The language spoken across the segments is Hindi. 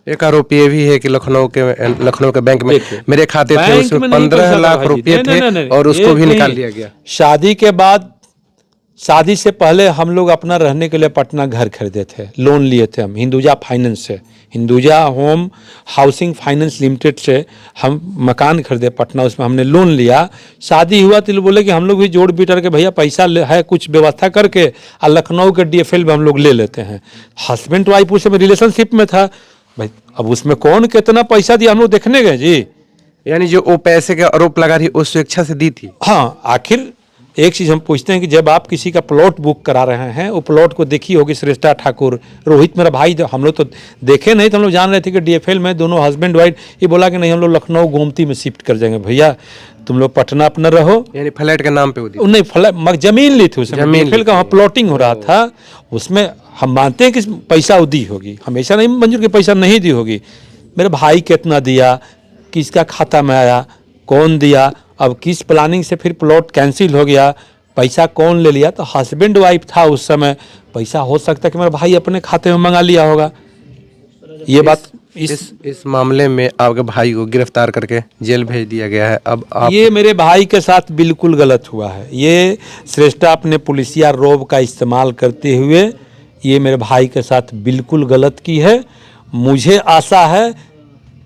एक आरोप ये भी है कि लखनऊ के बैंक में मेरे खाते थे, उसमें 15 लाख रुपए थे और उसको भी निकाल लिया गया। शादी के बाद, शादी से पहले हम लोग अपना रहने के लिए पटना घर खरीदे थे, लोन लिए थे हम हिंदुजा फाइनेंस से, Hinduja home housing finance limited से हम मकान खरीदे पटना, उसमें हमने लोन लिया। शादी हुआ तो बोले कि हम लोग भी जोड़ बिटर के भैया पैसा है कुछ व्यवस्था करके और लखनऊ के DFL में हम लोग ले लेते हैं। हस्बैंड वाइफ उस समय रिलेशनशिप में था भाई, अब उसमें कौन कितना पैसा दिया हम लोग देखने गए जी। यानी जो वो पैसे का आरोप लगा रही उस स्वेच्छा से दी थी। हाँ, आखिर एक चीज़ हम पूछते हैं कि जब आप किसी का प्लॉट बुक करा रहे हैं, वो प्लॉट को देखी होगी श्रेष्ठा ठाकुर, रोहित मेरा भाई, हम लोग तो देखे नहीं, तो हम लोग जान रहे थे कि DFL में दोनों हस्बैंड वाइफ, ये बोला कि नहीं हम लोग लखनऊ गोमती में शिफ्ट कर जाएंगे, भैया तुम लोग पटना अपना रहो। यानी फ्लैट के नाम पे नहीं, फ्लैट जमीन ली थी उसमें, DFL का वहाँ प्लॉटिंग हो रहा था, उसमें हम मानते हैं कि पैसा दी होगी, हमेशा नहीं मंजूर की पैसा नहीं दी होगी। मेरे भाई कितना दिया, किसका खाता में आया, कौन दिया, अब किस प्लानिंग से फिर प्लॉट कैंसिल हो गया, पैसा कौन ले लिया, तो हस्बैंड वाइफ था उस समय, पैसा हो सकता है कि मेरा भाई अपने खाते में मंगा लिया होगा। ये बात इस मामले में आपके भाई को गिरफ्तार करके जेल भेज दिया गया है। अब आप ये मेरे भाई के साथ बिल्कुल गलत हुआ है। ये श्रेष्ठा अपने पुलिसिया रोब का इस्तेमाल करते हुए ये मेरे भाई के साथ बिल्कुल गलत की है। मुझे आशा है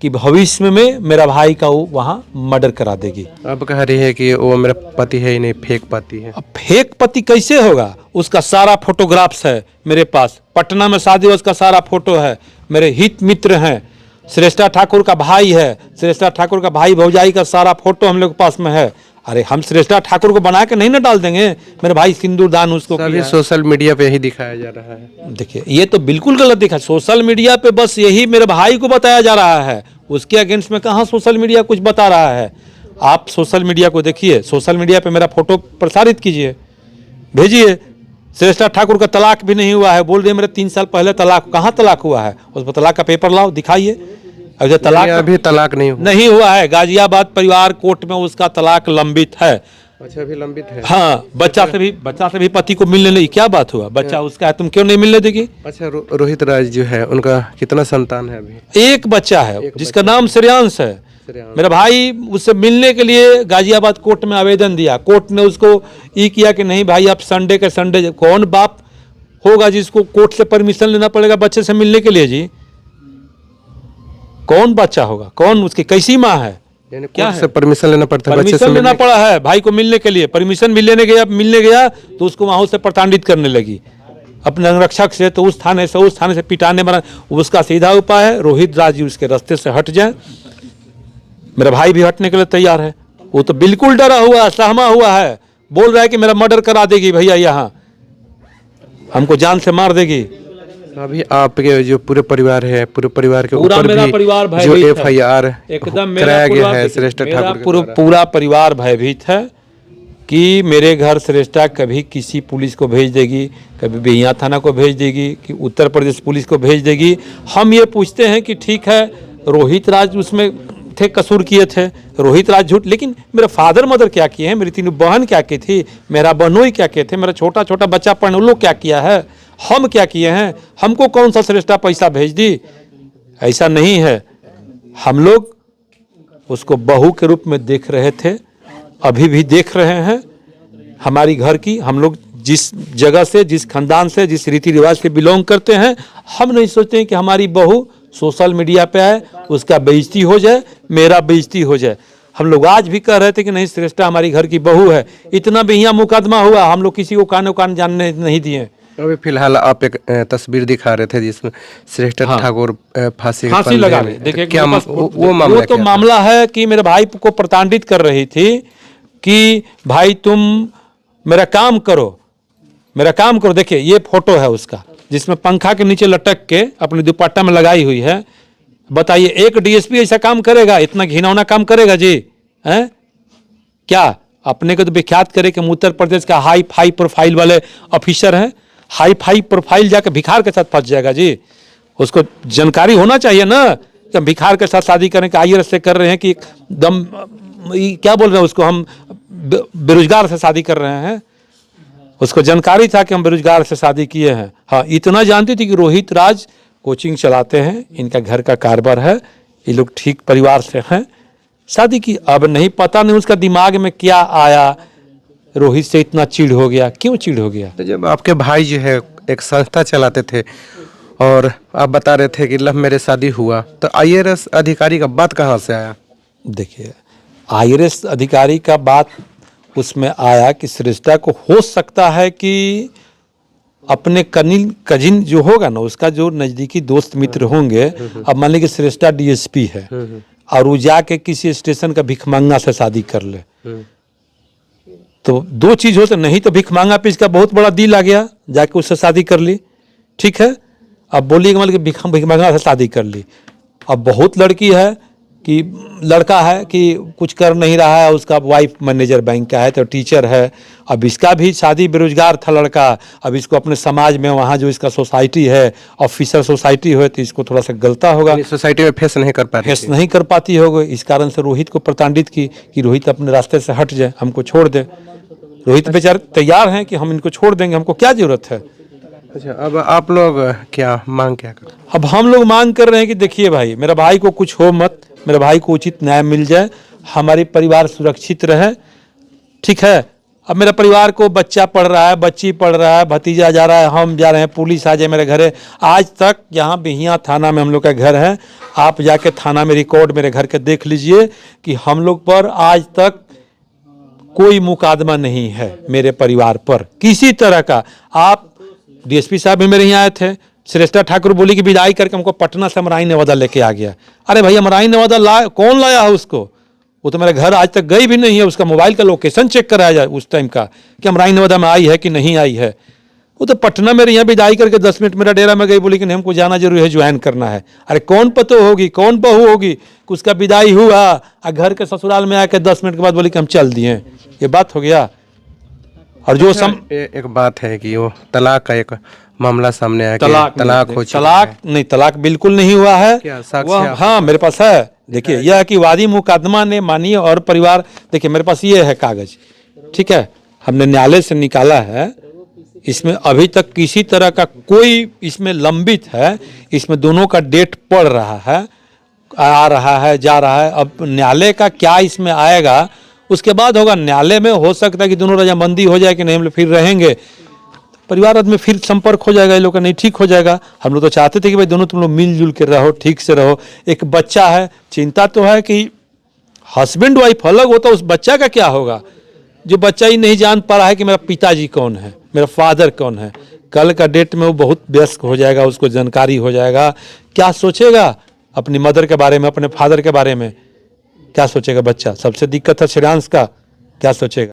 कि भविष्य में मेरा भाई का वो वहाँ मर्डर करा देगी। अब कह रही है कि वो मेरा पति है ही नहीं, फेक पति है। अब फेक पति कैसे होगा? उसका सारा फोटोग्राफ्स है मेरे पास, पटना में शादी उसका सारा फोटो है, मेरे हित मित्र हैं, श्रेष्ठा ठाकुर का भाई है, श्रेष्ठा ठाकुर का भाई भौजाई का सारा फोटो हम लोग के पास में है। अरे हम श्रेष्ठा ठाकुर को बना के नहीं ना डाल देंगे, मेरे भाई सिंदूर दान उसको सभी सोशल मीडिया पे ही दिखाया जा रहा है। देखिए ये तो बिल्कुल गलत दिखा, सोशल मीडिया पे बस यही मेरे भाई को बताया जा रहा है, उसके अगेंस्ट में कहाँ सोशल मीडिया कुछ बता रहा है। आप सोशल मीडिया को देखिए, सोशल मीडिया पे मेरा फोटो प्रसारित कीजिए, भेजिए। श्रेष्ठा ठाकुर का तलाक भी नहीं हुआ है, बोल रहे मेरे 3 साल पहले तलाक, कहाँ तलाक हुआ है? उस पर तलाक का पेपर लाओ, दिखाइए। अगर तलाक अभी तलाक नहीं हुआ है, गाजियाबाद परिवार कोर्ट में उसका तलाक लंबित है। अच्छा, अभी लंबित है। हाँ, बच्चा से भी पति को मिलने नहीं, क्या बात हुआ? बच्चा उसका है, तुम क्यों नहीं मिलने देगी? अच्छा, रोहित राज जो है उनका कितना संतान है? अभी एक बच्चा है जिसका नाम श्रेयांश है। मेरा भाई उससे मिलने के लिए गाजियाबाद कोर्ट में आवेदन दिया, कोर्ट ने उसको ये किया कि नहीं भाई आप संडे के संडे, कौन बाप होगा जिसको कोर्ट से परमिशन लेना पड़ेगा बच्चे से मिलने के लिए जी? कौन बच्चा होगा? कौन उसकी कैसी माँ है? क्या है? परमिशन लेना पड़ता है, परमिशन लेना पड़ा है भाई को मिलने के लिए, परमिशन भी मिलने गया तो उसको वहां से प्रताड़ित करने लगी अपने अंगरक्षक से, तो उस थाने से पिटाने बना। उसका सीधा उपाय है रोहित राज जी उसके रास्ते से हट जाए, मेरा भाई भी हटने के लिए तैयार है। वो तो बिल्कुल डरा हुआ, सहमा हुआ है, बोल रहा है कि मेरा मर्डर करा देगी भैया, यहाँ हमको जान से मार देगी। अभी आपके जो पूरे परिवार है, पूरे परिवार के पूरा ऊपर मेरा भी परिवार जो भयभीत FIR एकदम कराया गया है श्रेष्ठा ठाकुर, पूरा परिवार भयभीत है कि मेरे घर श्रेष्ठा कभी किसी पुलिस को भेज देगी, कभी बिहियां थाना को भेज देगी, कि उत्तर प्रदेश पुलिस को भेज देगी। हम ये पूछते हैं कि ठीक है रोहित राज उसमें थे, कसूर किए थे, रोहित राज झूठ, लेकिन मेरे फादर मदर क्या किए हैं, मेरी 3 बहन क्या की थी, मेरा बहनोई क्या किए थे, मेरा छोटा छोटा बच्चा पढ़ने लोग क्या किया है, हम क्या किए हैं? हमको कौन सा श्रेष्ठा पैसा भेज दी? ऐसा नहीं है। हम लोग उसको बहू के रूप में देख रहे थे, अभी भी देख रहे हैं। हमारी घर की, हम लोग जिस जगह से, जिस खानदान से, जिस रीति रिवाज से बिलोंग करते हैं, हम नहीं सोचते हैं कि हमारी बहू सोशल मीडिया पे आए, उसका बेइज्जती हो जाए, मेरा बेइज्जती हो जाए। हम लोग आज भी कह रहे थे कि नहीं श्रेष्ठा हमारी घर की बहू है। इतना भी यहाँ मुकदमा हुआ, हम लोग किसी को कान जानने नहीं दिए। अभी फिलहाल आप एक तस्वीर दिखा रहे थे जिसमें श्रेष्ठा ठाकुर फांसी लगा रहे। देखिए क्या वो तो मामला है कि मेरे भाई को प्रताड़ित कर रही थी कि भाई तुम मेरा काम करो। देखिए ये फोटो है उसका जिसमें पंखा के नीचे लटक के अपने दुपट्टा में लगाई हुई है। बताइए एक DSP ऐसा काम करेगा? इतना घिनौना काम करेगा जी? हैं क्या? अपने को तो विख्यात करे कि हम उत्तर प्रदेश का हाई फाई प्रोफाइल वाले ऑफिसर हैं, हाई फाई प्रोफाइल जाकर भिखार के साथ फंस जाएगा जी। उसको जानकारी होना चाहिए ना कि हम भिखार के साथ शादी करें, कि IRS से कर रहे हैं कि दम क्या बोल रहे हैं उसको, हम बेरोजगार से शादी कर रहे हैं। उसको जानकारी था कि हम बेरोजगार से शादी किए हैं। हाँ, इतना जानती थी कि रोहित राज कोचिंग चलाते हैं, इनका घर का कारोबार है, ये लोग ठीक परिवार से हैं, शादी की। अब नहीं पता नहीं उसका दिमाग में क्या आया, रोहित से इतना चिढ़ हो गया, क्यों चिढ़ हो गया? तो जब आपके भाई जो है एक संस्था चलाते थे और आप बता रहे थे कि लव मैरिज शादी हुआ, तो IAS अधिकारी का बात कहाँ से आया? देखिए, IAS अधिकारी का बात उसमें आया कि श्रेष्ठा को हो सकता है कि अपने कजिन जो होगा ना, उसका जो नज़दीकी दोस्त मित्र होंगे, अब मान लीजिए श्रेष्ठा DSP है और वो जाके किसी स्टेशन का भिखमंगा से शादी कर ले, तो दो चीज़ हो, तो नहीं तो भिखमंगा पे इसका बहुत बड़ा दिल आ गया, जाके उससे शादी कर ली, ठीक है। अब बोलिए मतलब कि भिखमंगा से शादी कर ली। अब बहुत लड़की है कि लड़का है कि कुछ कर नहीं रहा है, उसका वाइफ मैनेजर बैंक का है तो टीचर है, अब इसका भी शादी, बेरोजगार था लड़का, अब इसको अपने समाज में वहाँ जो इसका सोसाइटी है, ऑफिसर सोसाइटी हो, तो इसको थोड़ा सा गलता होगा, सोसाइटी में फेस नहीं कर पाती होगी। इस कारण से रोहित को प्रताड़ित की कि रोहित अपने रास्ते से हट जाए, हमको छोड़ दे। रोहित बेचारे तैयार हैं कि हम इनको छोड़ देंगे, हमको क्या जरूरत है। अच्छा, अब आप लोग क्या मांग क्या कर? अब हम लोग मांग कर रहे हैं कि देखिए भाई, मेरा भाई को कुछ हो मत, मेरे भाई को उचित न्याय मिल जाए, हमारे परिवार सुरक्षित रहे, ठीक है। अब मेरा परिवार को बच्चा पढ़ रहा है, बच्ची पढ़ रहा है, भतीजा जा रहा है, हम जा रहे हैं, पुलिस आ जाए मेरे घरे। आज तक यहाँ बिहियाँ थाना में हम लोग का घर है, आप जाके थाना में रिकॉर्ड मेरे घर के देख लीजिए कि हम लोग पर आज तक कोई मुकदमा नहीं है, मेरे परिवार पर किसी तरह का। आप DSP साहब भी मेरे यहाँ आए थे, श्रेष्ठा ठाकुर बोली कि विदाई करके हमको पटना से अमराई नेवादा लेके आ गया। अरे भाई, अमराई नेवादा कौन लाया है उसको? वो तो मेरे घर आज तक गई भी नहीं है, उसका मोबाइल का लोकेशन चेक कराया जाए उस टाइम का कि अमराई नेवादा में आई है कि नहीं आई है। वो तो पटना मेरे यहाँ विदाई करके 10 मिनट मेरा डेरा में गई, बोली कि नहीं हमको जाना जरूरी है, ज्वाइन करना है। अरे कौन पतो होगी, कौन बहू होगी कि उसका विदाई हुआ और घर के ससुराल में आके 10 मिनट के बाद बोली कि हम चल दिए। ये बात हो गया। और जो एक बात है कि वो तलाक का एक मामला सामने आया, तलाक हो चुका है। नहीं, तलाक बिल्कुल नहीं हुआ है। हाँ, मेरे पास है। देखिए, यह है कि वादी मुकदमा ने मानी और परिवार, देखिए मेरे पास ये है कागज, ठीक है, हमने न्यायालय से निकाला है। इसमें अभी तक किसी तरह का कोई इसमें लंबित है, इसमें दोनों का डेट पड़ रहा है, आ रहा है, जा रहा है। अब न्यायालय का क्या इसमें आएगा उसके बाद होगा। न्यायालय में हो सकता है कि दोनों रजामंदी हो जाए कि नहीं हम लोग फिर रहेंगे, परिवार में फिर संपर्क हो जाएगा, ये लोग का नहीं ठीक हो जाएगा। हम लोग तो चाहते थे कि भाई दोनों तुम लोग मिलजुल के रहो, ठीक से रहो। एक बच्चा है, चिंता तो है कि हस्बैंड वाइफ अलग होता, उस बच्चा का क्या होगा जो बच्चा ही नहीं जान पा रहा है कि मेरा पिताजी कौन है, मेरा फादर कौन है। कल का डेट में वो बहुत व्यस्त हो जाएगा, उसको जानकारी हो जाएगा, क्या सोचेगा अपनी मदर के बारे में, अपने फादर के बारे में क्या सोचेगा बच्चा। सबसे दिक्कत है श्रेयांश का, क्या सोचेगा।